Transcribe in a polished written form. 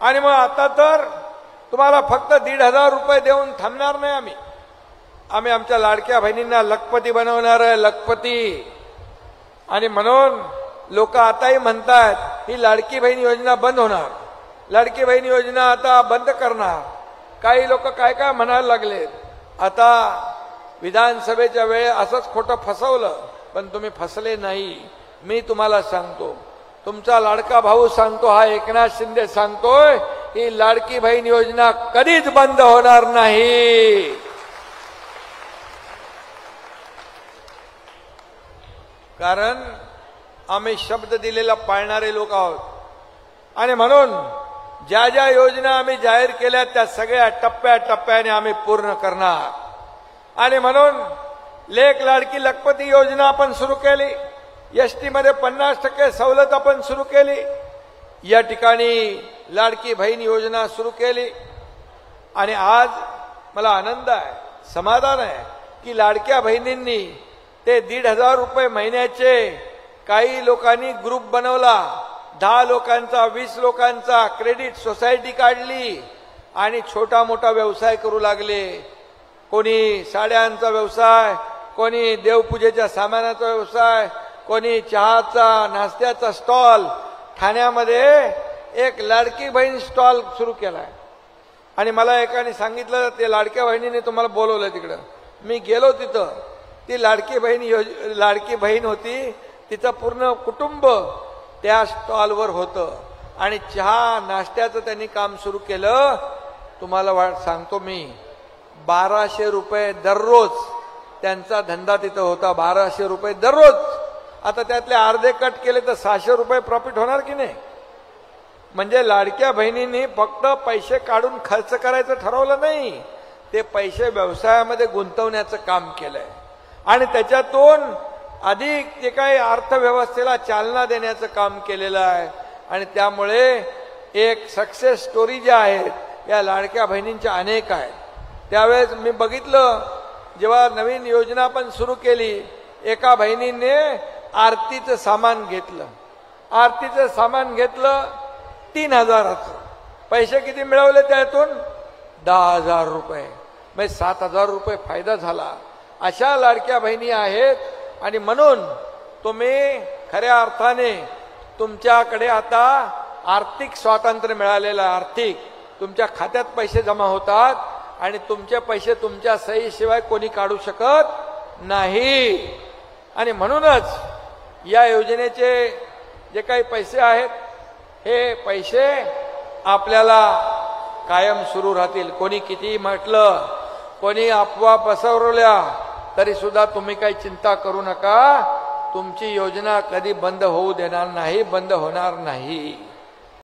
आणि मग आता तर तुम्हाला फक्त 1,500 रुपये देऊन थांबणार नाही आम्ही आमच्या लाडक्या बहिणींना लखपती बनवणार आहे, लखपती. आणि म्हणून लोक आताही म्हणतात ही लाडकी बहीण योजना बंद होणार, लाडकी बहीण योजना आता बंद करणार. काही लोक काय काय म्हणायला लागलेत. आता विधानसभेच्या वेळे असंच खोटं फसवलं, पण तुम्ही फसले नाही. मी तुम्हाला सांगतो, तुमचा लाडका भाऊ सांगतो, हा एकनाथ शिंदे सांगतोय, ही लाडकी बहीण योजना कधीच बंद होणार नाही. कारण आम्ही शब्द दिलेला पाळणारे लोक आहोत. आणि म्हणून ज्या ज्या योजना आम्ही जाहीर केल्या त्या सगळ्या टप्प्याटप्प्याने आम्ही पूर्ण करणार. आणि म्हणून लेक लाडकी लखपती योजना आपण सुरू केली. एसटी मध्ये 50% सवलत आपण सुरू केली. या ठिकाणी लाडकी बहीण योजना सुरू केली. आणि आज मला आनंद आहे, समाधान आहे की लाडक्या बहिणींनी ते 1,500 रुपये महिन्याचे काही लोकांनी ग्रुप बनवला. 10 लोकांचा, 20 लोकांचा क्रेडिट सोसायटी काढली आणि छोटा मोठा व्यवसाय करू लागले. कोणी साड्यांचा व्यवसाय, कोणी देवपूजेच्या सामानाचा व्यवसाय, कोणी चहाचा नाश्त्याचा स्टॉल. ठाण्यामध्ये एक लाडकी बहीण स्टॉल सुरू केलाय. आणि मला एकाने सांगितलं ते लाडक्या बहिणीने तुम्हाला बोलवलं तिकडं. मी गेलो तिथं. ती लाडकी बहीण होती, तिचं पूर्ण कुटुंब त्या स्टॉलवर होतं आणि चहा नाश्त्याचं त्यांनी काम सुरू केलं. तुम्हाला सांगतो मी, 1,200 रुपये दररोज त्यांचा धंदा तिथं होता. 1,200 रुपये दररोज. आता त्यातले अर्धे कट केले तर 600 रुपये प्रॉफिट होणार की नाही. म्हणजे लाडक्या बहिणींनी फक्त पैसे काढून खर्च करायचं ठरवलं नाही, ते पैसे व्यवसायामध्ये गुंतवण्याचं काम केलंय. आणि त्याच्यातून अधिक जे काही अर्थव्यवस्थेला चालना देण्याचं काम केलेलं आहे. आणि त्यामुळे एक सक्सेस स्टोरी ज्या आहेत या लाडक्या बहिणींच्या अनेक आहेत. त्यावेळेस मी बघितलं, जेव्हा नवीन योजना पण सुरू केली, एका बहिणीने आरतीचं सामान घेतलं. आरतीचं सामान घेतलं 3,000चं. पैसे किती मिळवले त्यातून? 10,000 रुपये. म्हणजे 7,000 रुपये फायदा झाला. अशा लाडक्या बहिणी आहेत. आणि म्हणून तुम्ही खऱ्या अर्थाने तुमच्याकडे आता आर्थिक स्वातंत्र्य मिळालेलं. आर्थिक तुमच्या खात्यात पैसे जमा होतात आणि तुमचे पैसे तुमच्या सहीशिवाय कोणी काढू शकत नाही. आणि म्हणूनच या योजनेचे जे काही पैसे आहेत हे पैसे आपल्याला कायम सुरू राहतील. कोणी किती म्हटलं, कोणी अफवा पसरवल्या तरी सुद्धा तुम्ही काही चिंता करू नका. तुमची योजना कधी बंद होऊ देणार नाही, बंद होणार नाही.